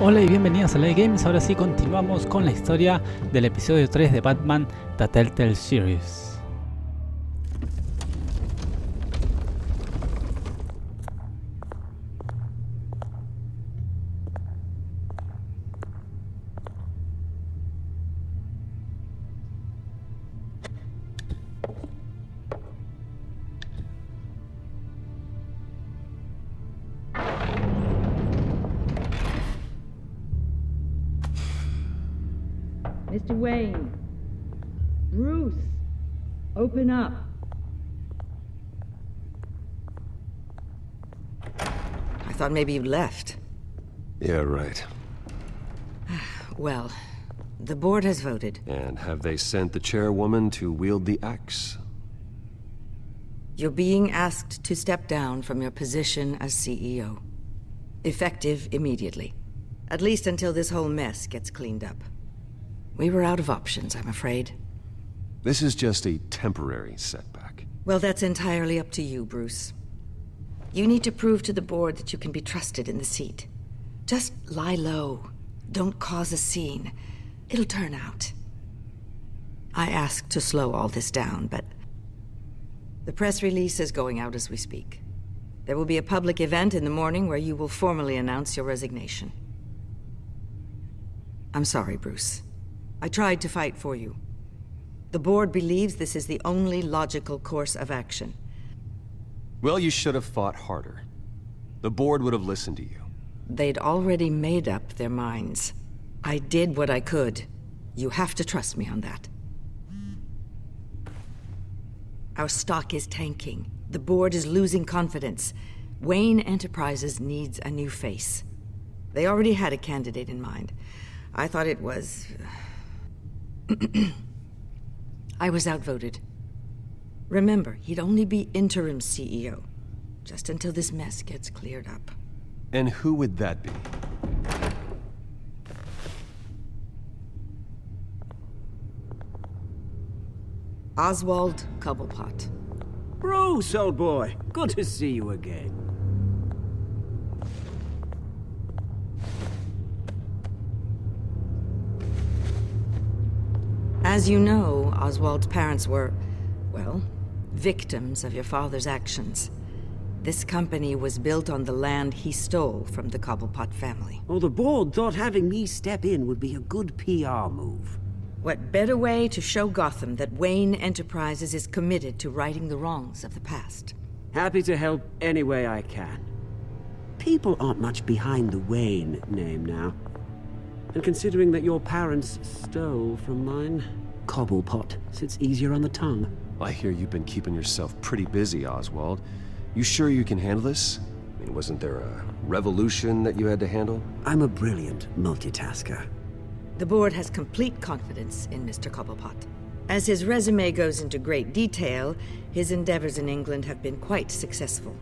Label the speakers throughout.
Speaker 1: Hola y bienvenidos a Telltale Games. Ahora sí continuamos con la historia del episodio 3 de Batman, The Telltale Series.
Speaker 2: Mr. Wayne, Bruce, open up.
Speaker 3: I thought maybe you left.
Speaker 4: Yeah, right.
Speaker 3: Well, the board has voted.
Speaker 4: And have they sent the chairwoman to wield the axe?
Speaker 3: You're being asked to step down from your position as CEO. Effective immediately. At least until this whole mess gets cleaned up. We were out of options, I'm afraid.
Speaker 4: This is just a temporary setback.
Speaker 3: Well, that's entirely up to you, Bruce. You need to prove to the board that you can be trusted in the seat. Just lie low. Don't cause a scene. It'll turn out. I asked to slow all this down, but the press release is going out as we speak. There will be a public event in the morning where you will formally announce your resignation. I'm sorry, Bruce. I tried to fight for you. The board believes this is the only logical course of action.
Speaker 4: Well, you should have fought harder. The board would have listened to you.
Speaker 3: They'd already made up their minds. I did what I could. You have to trust me on that. Our stock is tanking. The board is losing confidence. Wayne Enterprises needs a new face. They already had a candidate in mind. I thought it was... I was outvoted. Remember, he'd only be interim CEO, just until this mess gets cleared up.
Speaker 4: And who would that be?
Speaker 3: Oswald Cobblepot.
Speaker 5: Bruce, old boy. Good to see you again.
Speaker 3: As you know, Oswald's parents were, well, victims of your father's actions. This company was built on the land he stole from the Cobblepot family.
Speaker 5: Well, the board thought having me step in would be a good PR move.
Speaker 3: What better way to show Gotham that Wayne Enterprises is committed to righting the wrongs of the past?
Speaker 5: Happy to help any way I can. People aren't much behind the Wayne name now. And considering that your parents stole from mine, Cobblepot sits easier on the tongue.
Speaker 4: I hear you've been keeping yourself pretty busy, Oswald. You sure you can handle this? I mean, wasn't there a revolution that you had to handle?
Speaker 5: I'm a brilliant multitasker.
Speaker 3: The board has complete confidence in Mr. Cobblepot. As his resume goes into great detail, his endeavors in England have been quite successful.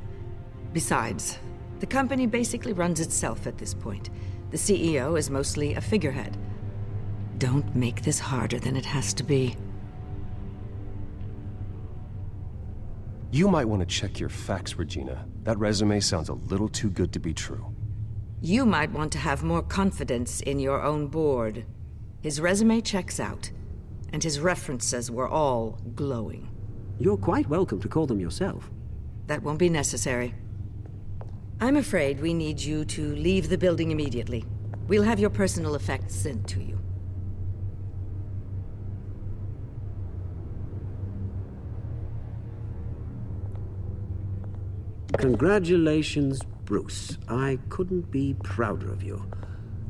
Speaker 3: Besides, the company basically runs itself at this point. The CEO is mostly a figurehead. Don't make this harder than it has to be.
Speaker 4: You might want to check your facts, Regina. That resume sounds a little too good to be true.
Speaker 3: You might want to have more confidence in your own board. His resume checks out, and his references were all glowing.
Speaker 5: You're quite welcome to call them yourself.
Speaker 3: That won't be necessary. I'm afraid we need you to leave the building immediately. We'll have your personal effects sent to you.
Speaker 5: Congratulations, Bruce. I couldn't be prouder of you.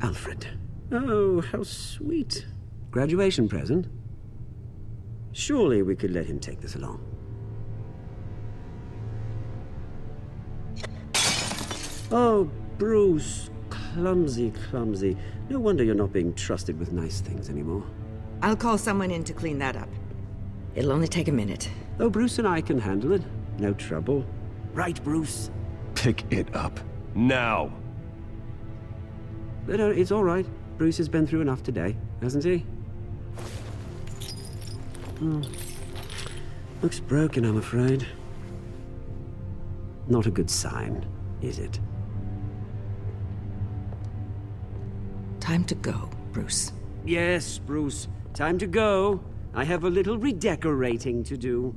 Speaker 5: Alfred. Oh, how sweet. Graduation present? Surely we could let him take this along. Oh, Bruce. Clumsy, clumsy. No wonder you're not being trusted with nice things anymore.
Speaker 3: I'll call someone in to clean that up. It'll only take a minute.
Speaker 5: Oh, Bruce and I can handle it. No trouble. Right, Bruce?
Speaker 4: Pick it up. Now!
Speaker 5: But it's all right. Bruce has been through enough today, hasn't he? Looks broken, I'm afraid. Not a good sign, is it?
Speaker 3: time to go, Bruce.
Speaker 5: Yes, Bruce. Time to go. I have a little redecorating to do.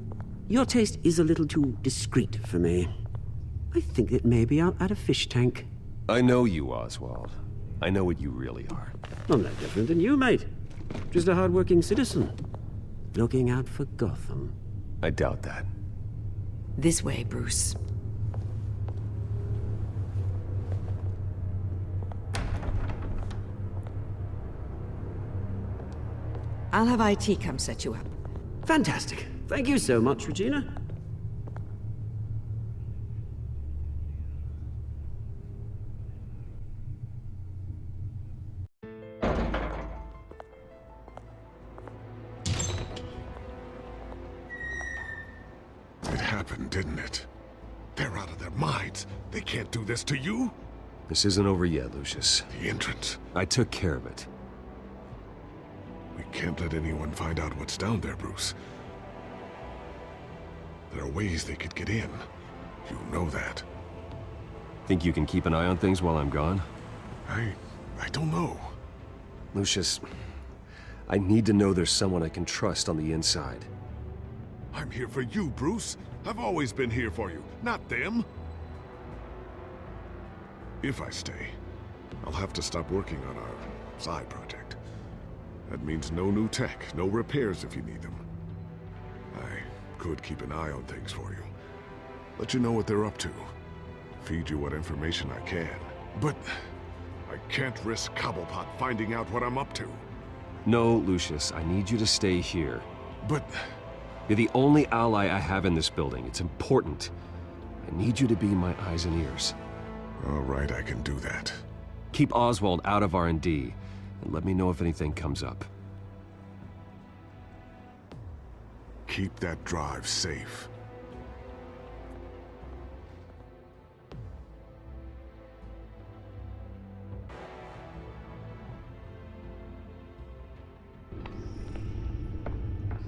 Speaker 5: Your taste is a little too discreet for me. I think that maybe I'll add a fish tank.
Speaker 4: I know you, Oswald. I know what you really are.
Speaker 5: I'm no different than you, mate. Just a hard-working citizen. Looking out for Gotham.
Speaker 4: I doubt that.
Speaker 3: This way, Bruce. I'll have IT come set you up.
Speaker 5: Fantastic. Thank you so much, Regina.
Speaker 6: It happened, didn't it? They're out of their minds. They can't do this to you.
Speaker 4: This isn't over yet, Lucius.
Speaker 6: The entrance.
Speaker 4: I took care of it.
Speaker 6: We can't let anyone find out what's down there, Bruce. There are ways they could get in. You know that.
Speaker 4: Think you can keep an eye on things while I'm gone?
Speaker 6: I don't know.
Speaker 4: Lucius, I need to know there's someone I can trust on the inside.
Speaker 6: I'm here for you, Bruce. I've always been here for you, not them. If I stay, I'll have to stop working on our side project. That means no new tech, no repairs if you need them. I could keep an eye on things for you. Let you know what they're up to. Feed you what information I can. But I can't risk Cobblepot finding out what I'm up to.
Speaker 4: No, Lucius, I need you to stay here.
Speaker 6: But
Speaker 4: You're the only ally I have in this building. It's important. I need you to be my eyes and ears.
Speaker 6: all right, I can do that.
Speaker 4: Keep Oswald out of R&D, and let me know if anything comes up.
Speaker 6: Keep that drive safe.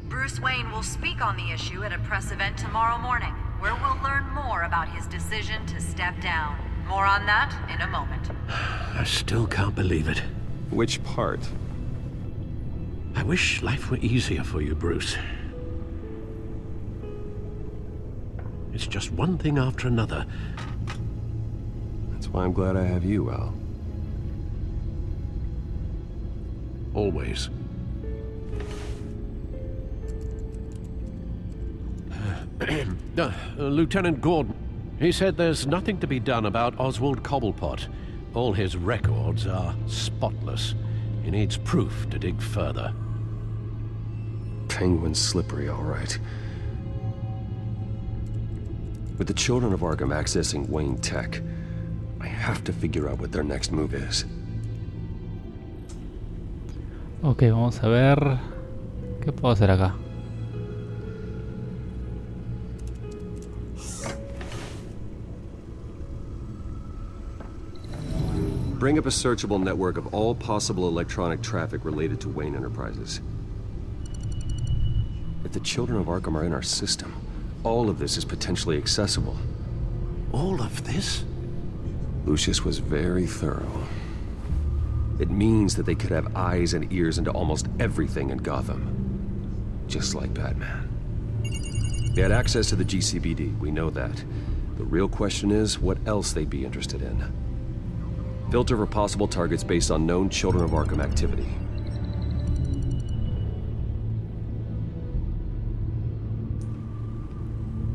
Speaker 7: Bruce Wayne will speak on the issue at a press event tomorrow morning, where we'll learn more about his decision to step down. More on that in a moment.
Speaker 8: I still can't believe it.
Speaker 4: Which part?
Speaker 8: I wish life were easier for you, Bruce. It's just one thing after another.
Speaker 4: That's why I'm glad I have you, Al.
Speaker 8: Always. Lieutenant Gordon, he said there's nothing to be done about Oswald Cobblepot. All his records are spotless. He needs proof to dig further.
Speaker 4: Penguin's slippery, all right. With the children of Arkham accessing Wayne Tech, I have to figure out what their next move is.
Speaker 1: Ok, vamos a ver qué puedo hacer acá.
Speaker 4: Bring up a searchable network of all possible electronic traffic related to Wayne Enterprises. If the children of Arkham are in our system, all of this is potentially accessible.
Speaker 8: All of this?
Speaker 4: Lucius was very thorough. It means that they could have eyes and ears into almost everything in Gotham. Just like Batman. They had access to the GCPD, we know that. The real question is, what else they'd be interested in. Filter for possible targets based on known Children of Arkham activity.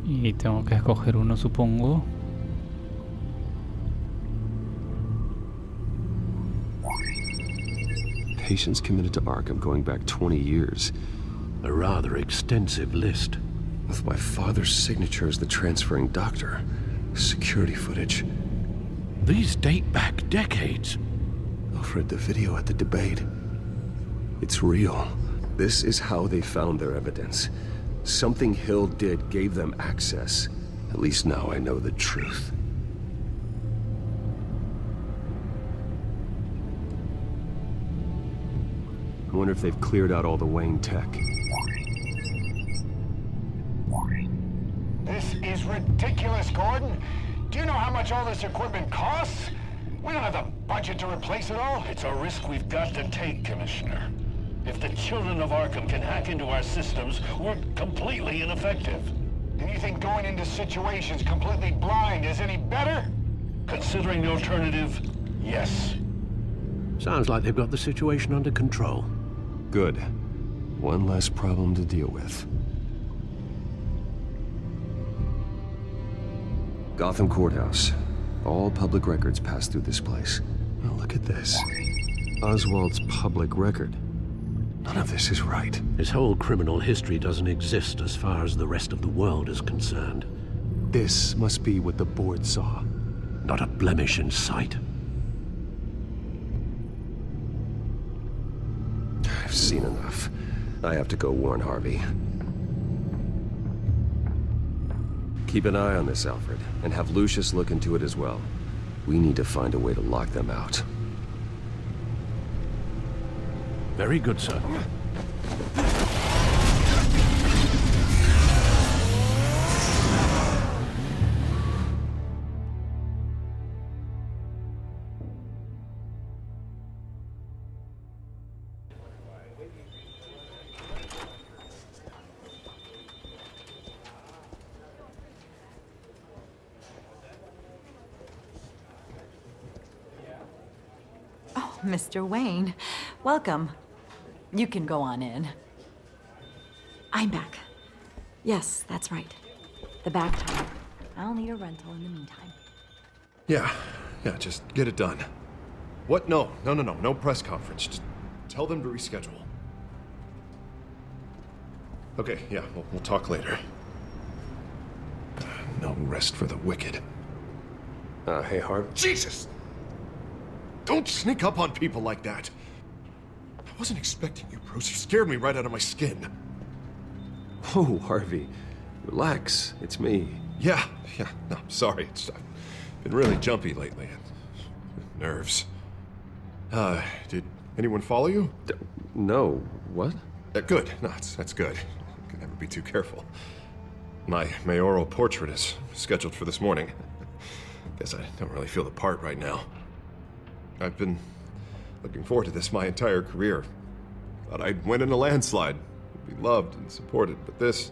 Speaker 1: Y tengo que escoger uno, supongo.
Speaker 4: Patients committed to Arkham going back 20 years.
Speaker 8: A rather extensive list.
Speaker 4: With my father's signature as the transferring doctor. Security footage.
Speaker 8: These date back decades.
Speaker 4: I've read the video at the debate. It's real. This is how they found their evidence. Something Hill did gave them access. At least now I know the truth. I wonder if they've cleared out all the Wayne tech.
Speaker 9: This is ridiculous, Gordon. Do you know how much all this equipment costs? We don't have the budget to replace it all.
Speaker 10: It's a risk we've got to take, Commissioner. If the children of Arkham can hack into our systems, we're completely ineffective.
Speaker 9: And you think going into situations completely blind is any better?
Speaker 10: Considering the alternative, yes.
Speaker 8: Sounds like they've got the situation under control.
Speaker 4: Good. One less problem to deal with. Gotham Courthouse. All public records pass through this place. Oh, look at this. Oswald's public record. None of this is right.
Speaker 8: His whole criminal history doesn't exist as far as the rest of the world is concerned.
Speaker 4: This must be what the board saw.
Speaker 8: Not a blemish in sight.
Speaker 4: I've seen enough. I have to go warn Harvey. Keep an eye on this, Alfred, and have Lucius look into it as well. We need to find a way to lock them out.
Speaker 8: Very good, sir.
Speaker 7: Mr. Wayne, welcome. You can go on in. I'm back. Yes, that's right. The back time. I'll need a rental in the meantime.
Speaker 11: Yeah, just get it done. What? No press conference. Just tell them to reschedule. Okay, yeah, we'll talk later. No rest for the wicked.
Speaker 4: Hey, Harv.
Speaker 11: Jesus! Don't sneak up on people like that. I wasn't expecting you, Bruce. You scared me right out of my skin.
Speaker 4: Oh, Harvey. Relax. It's me.
Speaker 11: Yeah, no, I'm sorry. I've been really jumpy lately. Nerves. Did anyone follow you?
Speaker 4: No. What?
Speaker 11: Good. No, that's good. Could never be too careful. My mayoral portrait is scheduled for this morning. Guess I don't really feel the part right now. I've been looking forward to this my entire career. Thought I'd win in a landslide, be loved and supported, but this...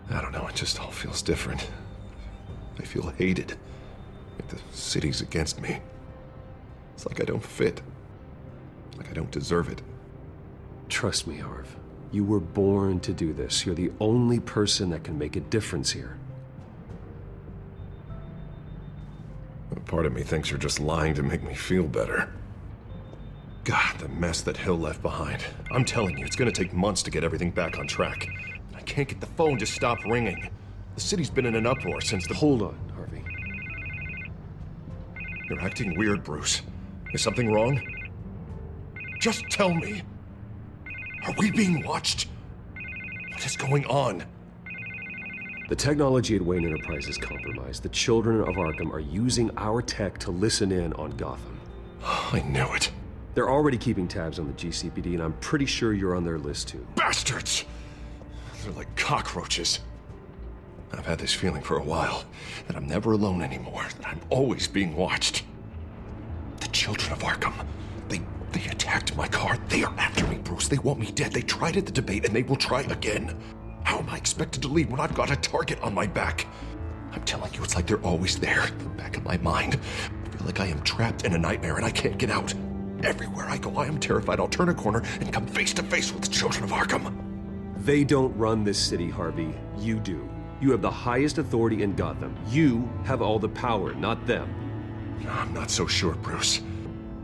Speaker 11: I don't know, it just all feels different. I feel hated. Like the city's against me. It's like I don't fit. Like I don't deserve it.
Speaker 4: Trust me, Harv. You were born to do this. You're the only person that can make a difference here.
Speaker 11: Part of me thinks you're just lying to make me feel better. God, the mess that Hill left behind. I'm telling you, it's gonna take months to get everything back on track. I can't get the phone to stop ringing. The city's been in an uproar since the...
Speaker 4: Hold on, Harvey.
Speaker 11: You're acting weird, Bruce. Is something wrong? Just tell me. Are we being watched? What is going on?
Speaker 4: The technology at Wayne Enterprise is compromised. The children of Arkham are using our tech to listen in on Gotham.
Speaker 11: I knew it.
Speaker 4: They're already keeping tabs on the GCPD, and I'm pretty sure you're on their list too.
Speaker 11: Bastards! They're like cockroaches. I've had this feeling for a while, that I'm never alone anymore, that I'm always being watched. The children of Arkham, they attacked my car. They are after me, Bruce. They want me dead. They tried at the debate, and they will try again. How am I expected to leave when I've got a target on my back? I'm telling you, it's like they're always there, in the back of my mind. I feel like I am trapped in a nightmare and I can't get out. Everywhere I go, I am terrified I'll turn a corner and come face to face with the children of Arkham.
Speaker 4: They don't run this city, Harvey. You do. You have the highest authority in Gotham. You have all the power, not them.
Speaker 11: I'm not so sure, Bruce.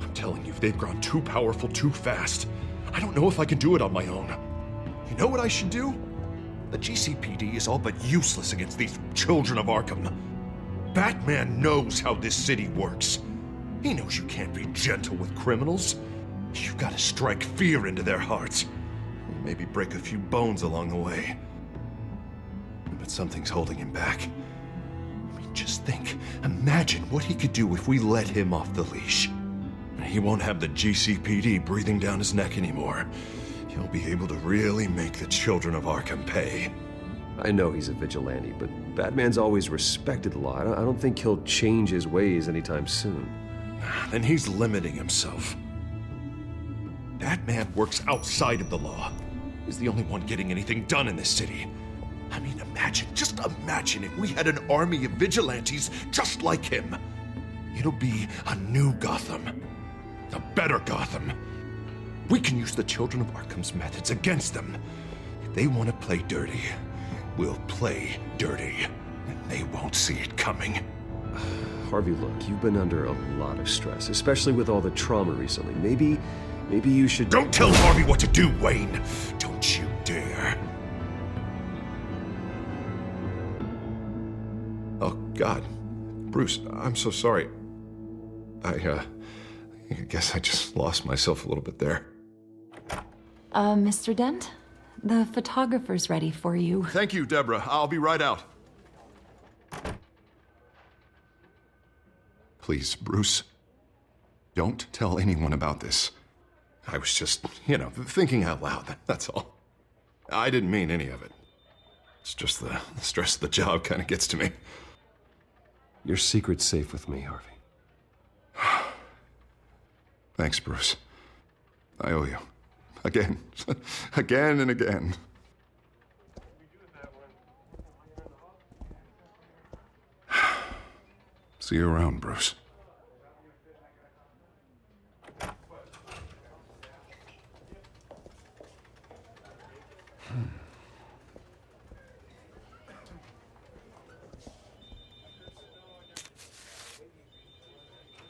Speaker 11: I'm telling you, they've grown too powerful too fast. I don't know if I can do it on my own. You know what I should do? The GCPD is all but useless against these children of Arkham. Batman knows how this city works. He knows you can't be gentle with criminals. You've got to strike fear into their hearts. Maybe break a few bones along the way. But something's holding him back. I mean, just think. Imagine what he could do if we let him off the leash. He won't have the GCPD breathing down his neck anymore. He'll be able to really make the children of Arkham pay.
Speaker 4: I know he's a vigilante, but Batman's always respected the law. I don't think he'll change his ways anytime soon.
Speaker 11: Then he's limiting himself. Batman works outside of the law. He's the only one getting anything done in this city. I mean, just imagine if we had an army of vigilantes just like him. It'll be a new Gotham. A better Gotham. We can use the Children of Arkham's methods against them. If they want to play dirty, we'll play dirty. And they won't see it coming.
Speaker 4: Harvey, look, you've been under a lot of stress, especially with all the trauma recently. Maybe you should...
Speaker 11: Don't tell Harvey what to do, Wayne! Don't you dare. Oh, God. Bruce, I'm so sorry. I guess I just lost myself a little bit there.
Speaker 7: Mr. Dent? The photographer's ready for you.
Speaker 11: Thank you, Deborah. I'll be right out. Please, Bruce, don't tell anyone about this. I was just, thinking out loud, that's all. I didn't mean any of it. It's just the stress of the job kind of gets to me.
Speaker 4: Your secret's safe with me, Harvey.
Speaker 11: Thanks, Bruce. I owe you. Again. Again and again. See you around, Bruce.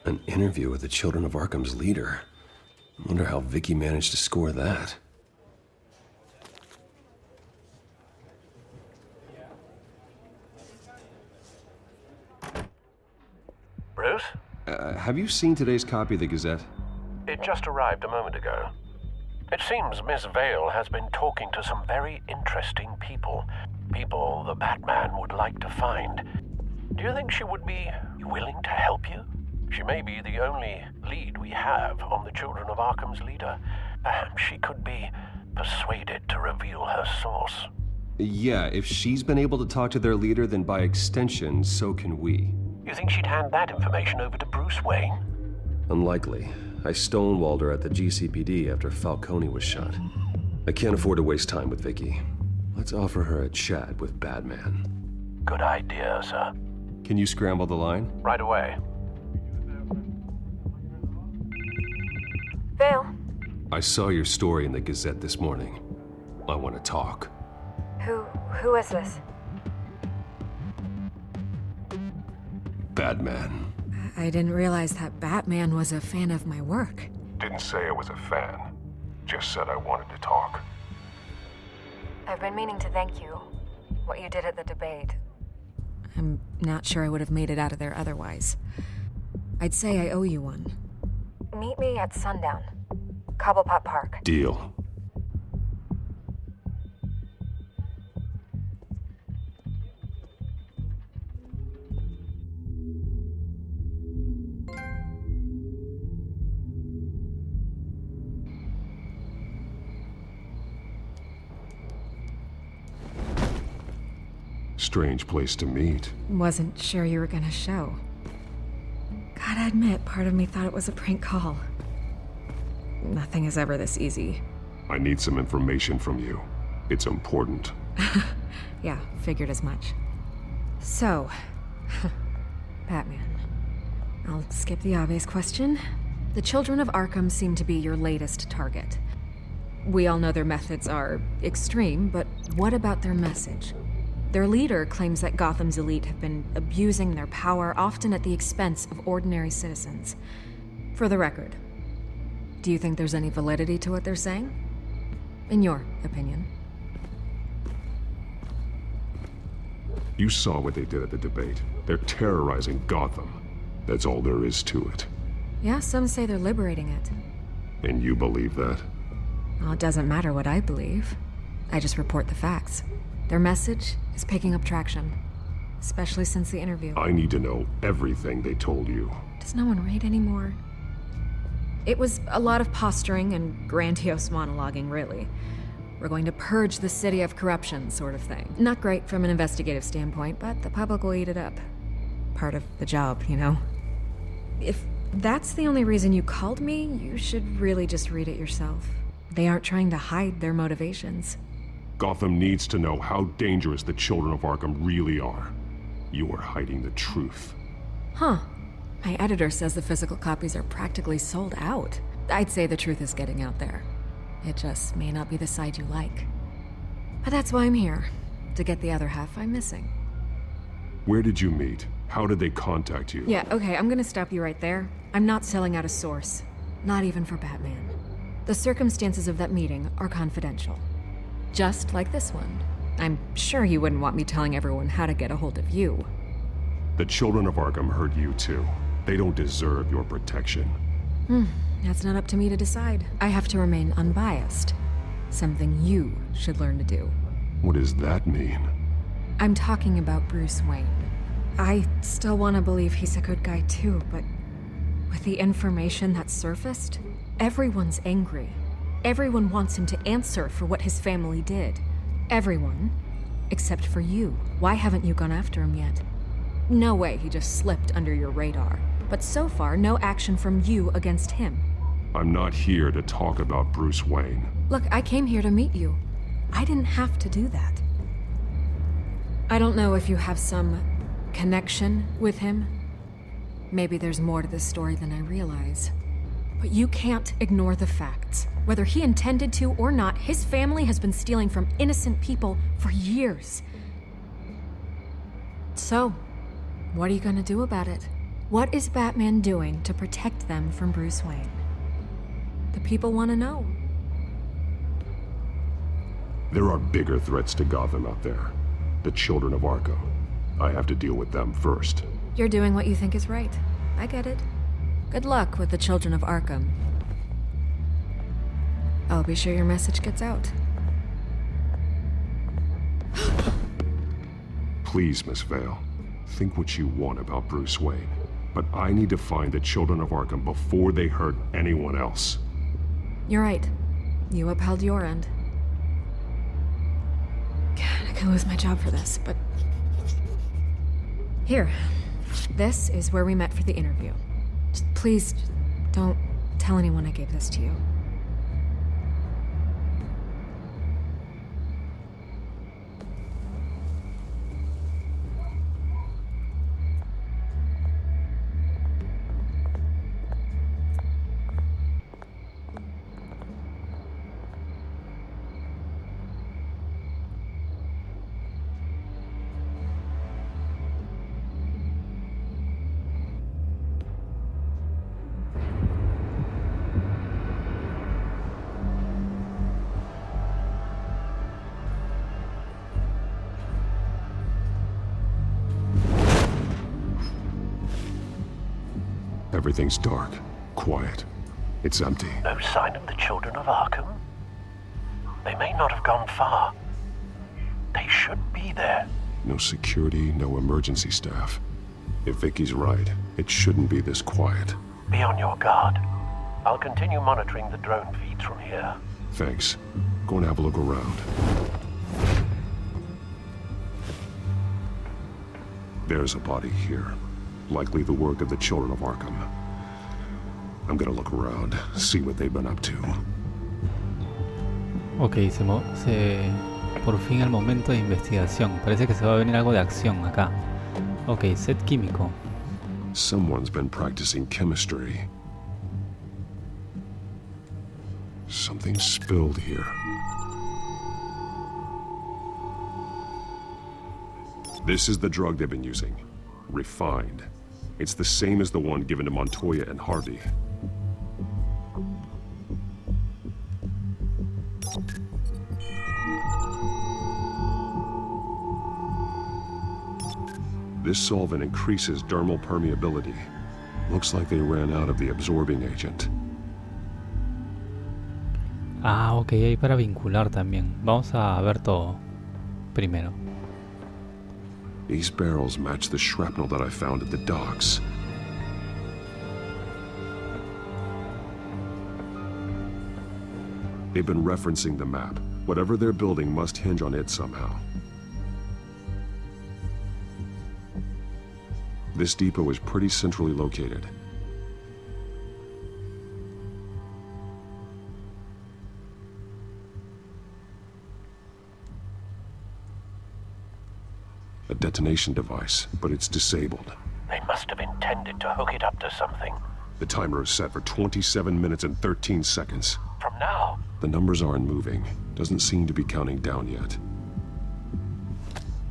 Speaker 4: An interview with the Children of Arkham's leader. I wonder how Vicky managed to score that.
Speaker 8: Bruce?
Speaker 4: Have you seen today's copy of the Gazette?
Speaker 8: It just arrived a moment ago. It seems Miss Vale has been talking to some very interesting people. People the Batman would like to find. Do you think she would be willing to help you? She may be the only lead we have on the Children of Arkham's leader. Perhaps she could be persuaded to reveal her source.
Speaker 4: Yeah, if she's been able to talk to their leader, then by extension, so can we.
Speaker 8: You think she'd hand that information over to Bruce Wayne?
Speaker 4: Unlikely. I stonewalled her at the GCPD after Falcone was shot. I can't afford to waste time with Vicky. Let's offer her a chat with Batman.
Speaker 8: Good idea, sir.
Speaker 4: Can you scramble the line?
Speaker 8: Right away.
Speaker 12: Vale.
Speaker 4: I saw your story in the Gazette this morning. I want to talk.
Speaker 12: Who is this?
Speaker 4: Batman.
Speaker 12: I didn't realize that Batman was a fan of my work.
Speaker 11: Didn't say I was a fan. Just said I wanted to talk.
Speaker 12: I've been meaning to thank you. What you did at the debate. I'm not sure I would have made it out of there otherwise. I'd say I owe you one. Meet me at sundown. Cobblepot Park.
Speaker 4: Deal.
Speaker 11: Strange place to meet.
Speaker 12: Wasn't sure you were gonna show. Gotta admit, part of me thought it was a prank call. Nothing is ever this easy.
Speaker 11: I need some information from you. It's important.
Speaker 12: Yeah, figured as much. So, Batman. I'll skip the obvious question. The Children of Arkham seem to be your latest target. We all know their methods are extreme, but what about their message? Their leader claims that Gotham's elite have been abusing their power, often at the expense of ordinary citizens. For the record, do you think there's any validity to what they're saying? In your opinion?
Speaker 11: You saw what they did at the debate. They're terrorizing Gotham. That's all there is to it.
Speaker 12: Yeah, some say they're liberating it.
Speaker 11: And you believe that?
Speaker 12: Well, it doesn't matter what I believe. I just report the facts. Their message is picking up traction, especially since the interview.
Speaker 11: I need to know everything they told you.
Speaker 12: Does no one read anymore? It was a lot of posturing and grandiose monologuing, really. We're going to purge the city of corruption, sort of thing. Not great from an investigative standpoint, but the public will eat it up. Part of the job, you know? If that's the only reason you called me, you should really just read it yourself. They aren't trying to hide their motivations.
Speaker 11: Gotham needs to know how dangerous the children of Arkham really are. You are hiding the truth.
Speaker 12: Huh. My editor says the physical copies are practically sold out. I'd say the truth is getting out there. It just may not be the side you like. But that's why I'm here, to get the other half I'm missing.
Speaker 11: Where did you meet? How did they contact you?
Speaker 12: Yeah, okay, I'm gonna stop you right there. I'm not selling out a source. Not even for Batman. The circumstances of that meeting are confidential. Just like this one. I'm sure you wouldn't want me telling everyone how to get a hold of you.
Speaker 11: The children of Arkham heard you too. They don't deserve your protection.
Speaker 12: That's not up to me to decide. I have to remain unbiased. Something you should learn to do.
Speaker 11: What does that mean?
Speaker 12: I'm talking about Bruce Wayne. I still want to believe he's a good guy too, but with the information that surfaced, everyone's angry. Everyone wants him to answer for what his family did. Everyone, except for you. Why haven't you gone after him yet? No way he just slipped under your radar. But so far, no action from you against him.
Speaker 11: I'm not here to talk about Bruce Wayne.
Speaker 12: Look, I came here to meet you. I didn't have to do that. I don't know if you have some connection with him. Maybe there's more to this story than I realize. But you can't ignore the facts. Whether he intended to or not, his family has been stealing from innocent people for years. So, what are you gonna do about it? What is Batman doing to protect them from Bruce Wayne? The people want to know.
Speaker 11: There are bigger threats to Gotham out there. The children of Arkham. I have to deal with them first.
Speaker 12: You're doing what you think is right. I get it. Good luck with the children of Arkham. I'll be sure your message gets out.
Speaker 11: Please, Miss Vale. Think what you want about Bruce Wayne. But I need to find the children of Arkham before they hurt anyone else.
Speaker 12: You're right. You upheld your end. God, I could lose my job for this, but... Here. This is where we met for the interview. Just please, don't tell anyone I gave this to you.
Speaker 11: Everything's dark, quiet. It's empty.
Speaker 8: No sign of the children of Arkham? They may not have gone far. They should be there.
Speaker 11: No security, no emergency staff. If Vicky's right, it shouldn't be this quiet.
Speaker 8: Be on your guard. I'll continue monitoring the drone feeds from here.
Speaker 11: Thanks. Go and have a look around. There's a body here. Likely the work of the children of Arkham. I'm gonna look around, see what they've been up to.
Speaker 1: Ok, por fin el momento de investigación. Parece que se va a venir algo de acción acá. Ok, set químico.
Speaker 11: Someone's been practicing chemistry. Something spilled here. This is the drug they've been using. Refined. It's the same as the one given to Montoya and Harvey. This solvent increases dermal permeability. Looks like they ran out of the absorbing agent.
Speaker 1: Ah, ok, hay para vincular también. Vamos a ver todo primero.
Speaker 11: These barrels match the shrapnel that I found at the docks. They've been referencing the map,
Speaker 6: Whatever they're building must hinge on it somehow. This depot is pretty centrally located. A detonation device, but it's disabled.
Speaker 8: They must have intended to hook it up to something.
Speaker 6: The timer is set for 27 minutes and 13 seconds.
Speaker 8: From now?
Speaker 6: The numbers aren't moving. Doesn't seem to be counting down yet.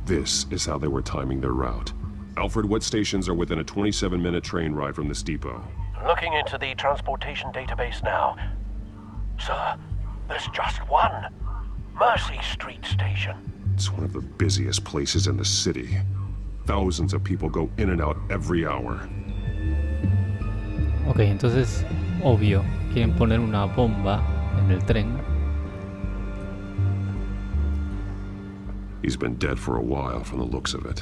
Speaker 6: This is how they were timing their route. Alfred, what stations are within a 27-minute train ride from this depot?
Speaker 8: Looking into the transportation database now. Sir, there's just one. Mercy Street Station.
Speaker 6: It's one of the busiest places in the city. Thousands of people go in and out every hour.
Speaker 1: Ok, entonces, obvio, quieren poner una bomba en el tren.
Speaker 6: He's been dead for a while from the looks of it.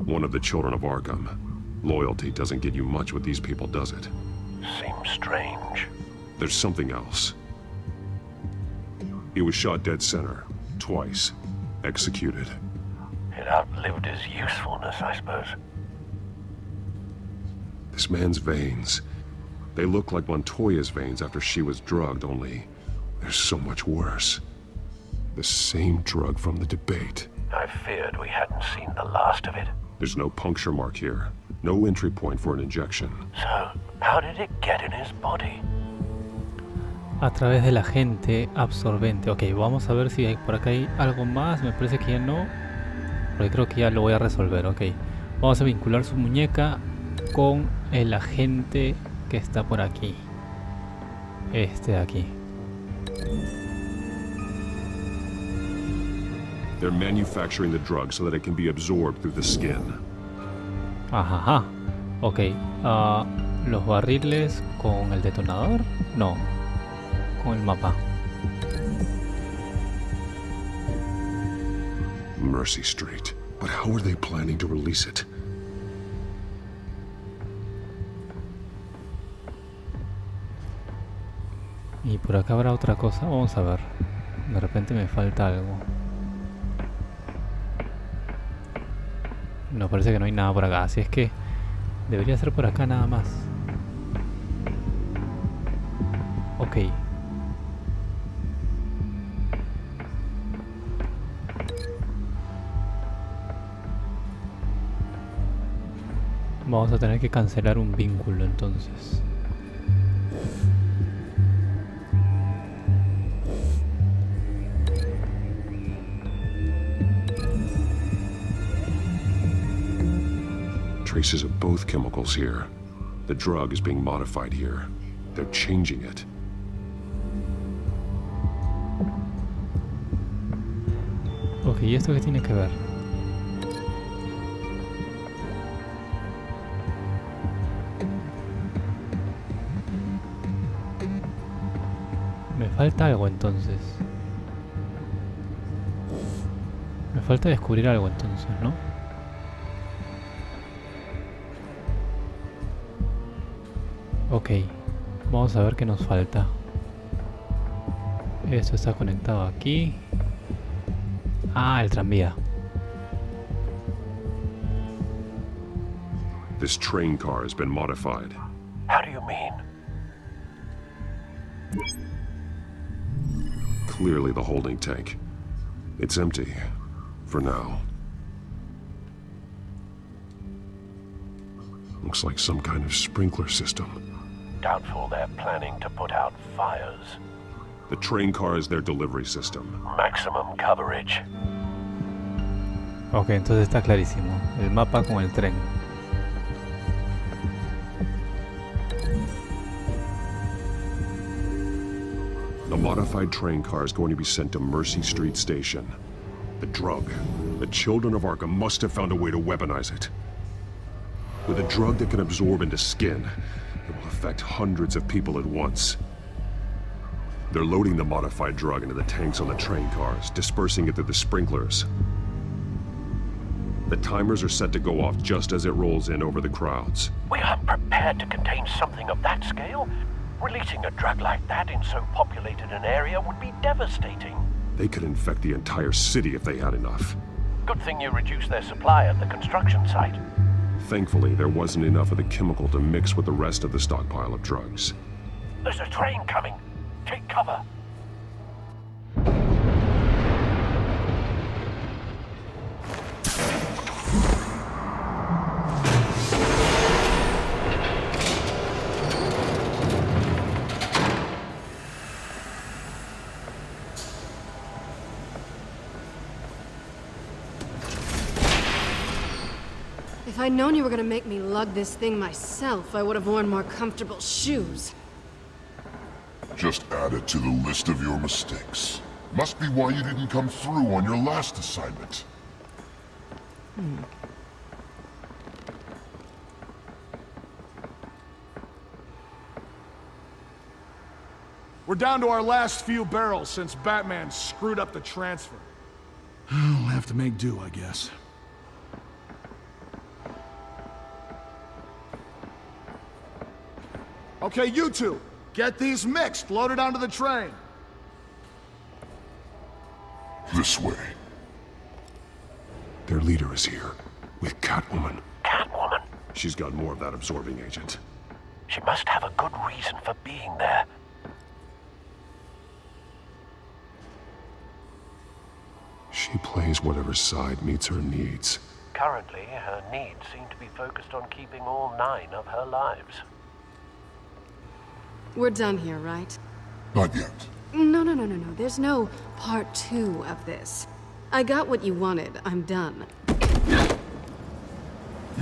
Speaker 6: One of the children of Arkham. Loyalty doesn't get you much with these people, does it?
Speaker 8: Seems strange.
Speaker 6: There's something else. He was shot dead center, twice. Executed.
Speaker 8: It outlived his usefulness, I suppose.
Speaker 6: This man's veins. They look like Montoya's veins after she was drugged, only they're so much worse. The same drug from the debate.
Speaker 8: I feared we hadn't seen the last of it.
Speaker 6: There's no puncture mark here. No entry point for an injection.
Speaker 8: So, how did it get in his body?
Speaker 1: A través del agente absorbente. Ok, vamos a ver si hay, por acá hay algo más. Me parece que ya no. Porque creo que ya lo voy a resolver. Ok. Vamos a vincular su muñeca con el agente que está por aquí. Este de aquí.
Speaker 6: They're manufacturing the drug so that it can be absorbed through the skin.
Speaker 1: Ajá. Ok. Los barriles con el detonador. No. Con el mapa.
Speaker 6: Mercy Street. But how are they planning to release it?
Speaker 1: Y por acá habrá otra cosa. Vamos a ver. De repente me falta algo. No, parece que no hay nada por acá. Así es que debería ser por acá nada más. Ok. Vamos a tener que cancelar un vínculo entonces.
Speaker 6: Traces of both chemicals here. The drug is being modified here. They're changing it.
Speaker 1: Ok, ¿y esto qué tiene que ver? Me falta algo entonces. Me falta descubrir algo entonces, ¿no? Ok, vamos a ver qué nos falta. Esto está conectado aquí. Ah, el tranvía.
Speaker 6: This train car has been modified.
Speaker 8: How do you mean?
Speaker 6: Clearly the holding tank. It's empty. For now. Looks like some kind of sprinkler system.
Speaker 8: Doubtful they're planning to put out fires.
Speaker 6: The train car is their delivery system.
Speaker 8: Maximum coverage.
Speaker 1: Ok, entonces está clarísimo. El mapa con el tren.
Speaker 6: The modified train car is going to be sent to Mercy Street Station. The drug. The children of Arkham must have found a way to weaponize it. With a drug that can absorb into skin, it will affect hundreds of people at once. They're loading the modified drug into the tanks on the train cars, dispersing it through the sprinklers. The timers are set to go off just as it rolls in over the crowds.
Speaker 8: We aren't prepared to contain something of that scale. Releasing a drug like that in so populated an area would be devastating.
Speaker 6: They could infect the entire city if they had enough.
Speaker 8: Good thing you reduced their supply at the construction site.
Speaker 6: Thankfully, there wasn't enough of the chemical to mix with the rest of the stockpile of drugs.
Speaker 8: There's a train coming. Take cover.
Speaker 13: If I'd known you were gonna make me lug this thing myself, I would have worn more comfortable shoes.
Speaker 14: Just add it to the list of your mistakes. Must be why you didn't come through on your last assignment.
Speaker 9: We're down to our last few barrels since Batman screwed up the transfer. We'll have to make do, I guess. Okay, you two, get these mixed, loaded onto the train.
Speaker 14: This way.
Speaker 6: Their leader is here, with Catwoman.
Speaker 8: Catwoman?
Speaker 6: She's got more of that absorbing agent.
Speaker 8: She must have a good reason for being there.
Speaker 6: She plays whatever side meets her needs.
Speaker 8: Currently, her needs seem to be focused on keeping all 9 of her lives.
Speaker 13: We're done here, right?
Speaker 14: Not yet.
Speaker 13: No. There's no part 2 of this. I got what you wanted. I'm done.
Speaker 14: You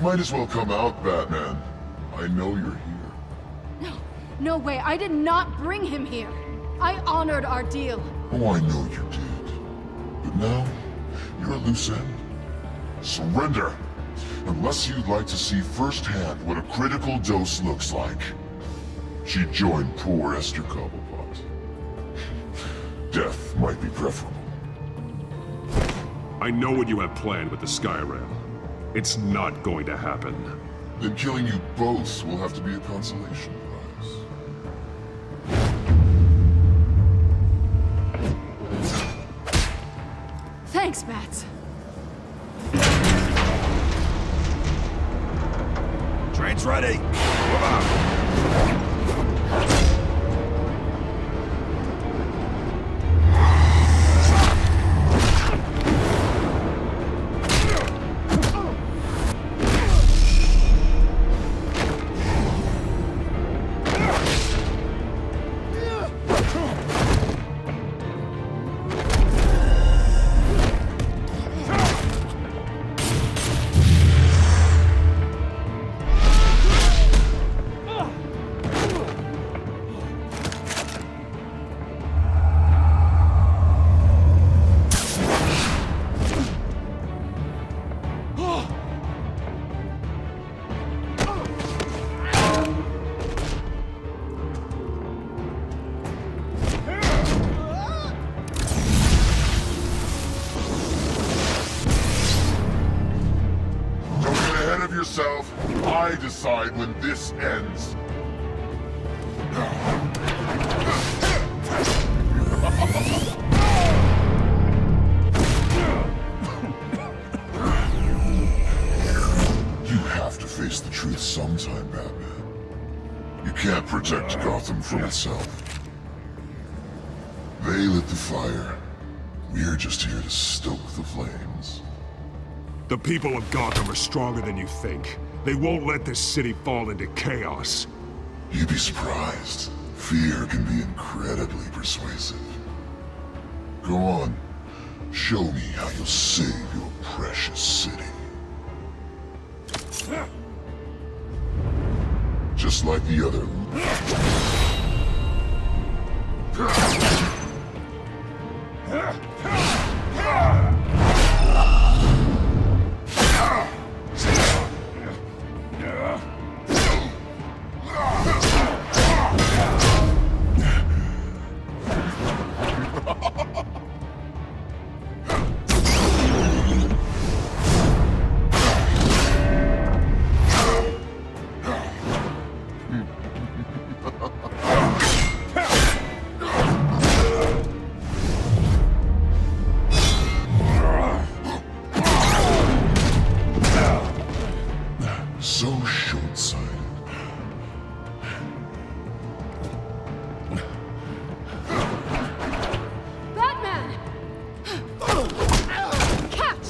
Speaker 14: might as well come out, Batman. I know you're here.
Speaker 13: No way. I did not bring him here. I honored our deal.
Speaker 14: Oh, I know you did. But now, you're a loose end. Surrender! Unless you'd like to see firsthand what a critical dose looks like. She joined poor Esther Cobblepot. Death might be preferable.
Speaker 6: I know what you have planned with the Skyrail. It's not going to happen.
Speaker 14: Then killing you both will have to be a consolation prize.
Speaker 13: Thanks, Bats.
Speaker 11: Train's ready! Move out!
Speaker 14: I decide when this ends. You have to face the truth sometime, Batman. You can't protect Gotham from itself. They lit the fire. We're just here to stoke the flames.
Speaker 6: The people of Gotham are stronger than you think. They won't let this city fall into chaos.
Speaker 14: You'd be surprised. Fear can be incredibly persuasive. Go on. Show me how you'll save your precious city. Just like the other. So short-sighted.
Speaker 13: Batman! Catch!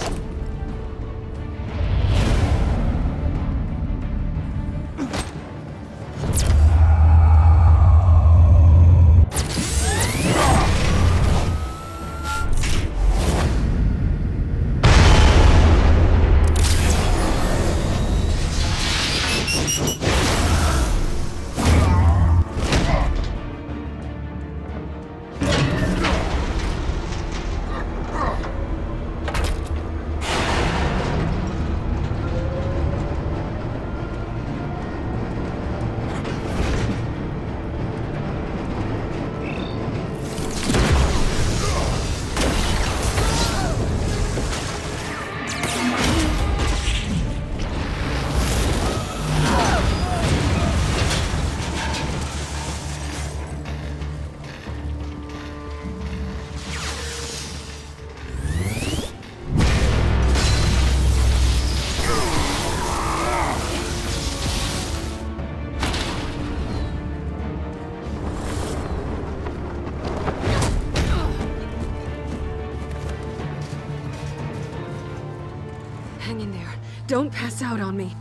Speaker 13: Hang in there. Don't pass out on me.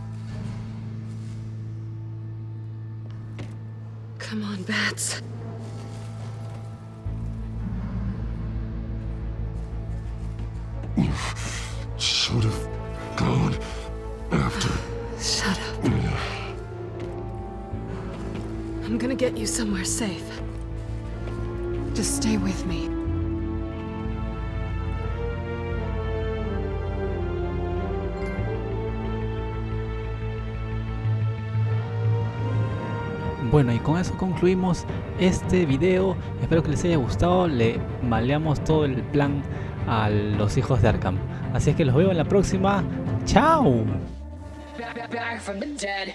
Speaker 13: Come on, bats.
Speaker 6: You should have gone after.
Speaker 13: Shut up. I'm gonna get you somewhere safe. Just stay with me.
Speaker 1: Bueno, y con eso concluimos este video. Espero que les haya gustado. Le maleamos todo el plan a los hijos de Arkham. Así es que los veo en la próxima. ¡Chao!
Speaker 15: Back from the dead.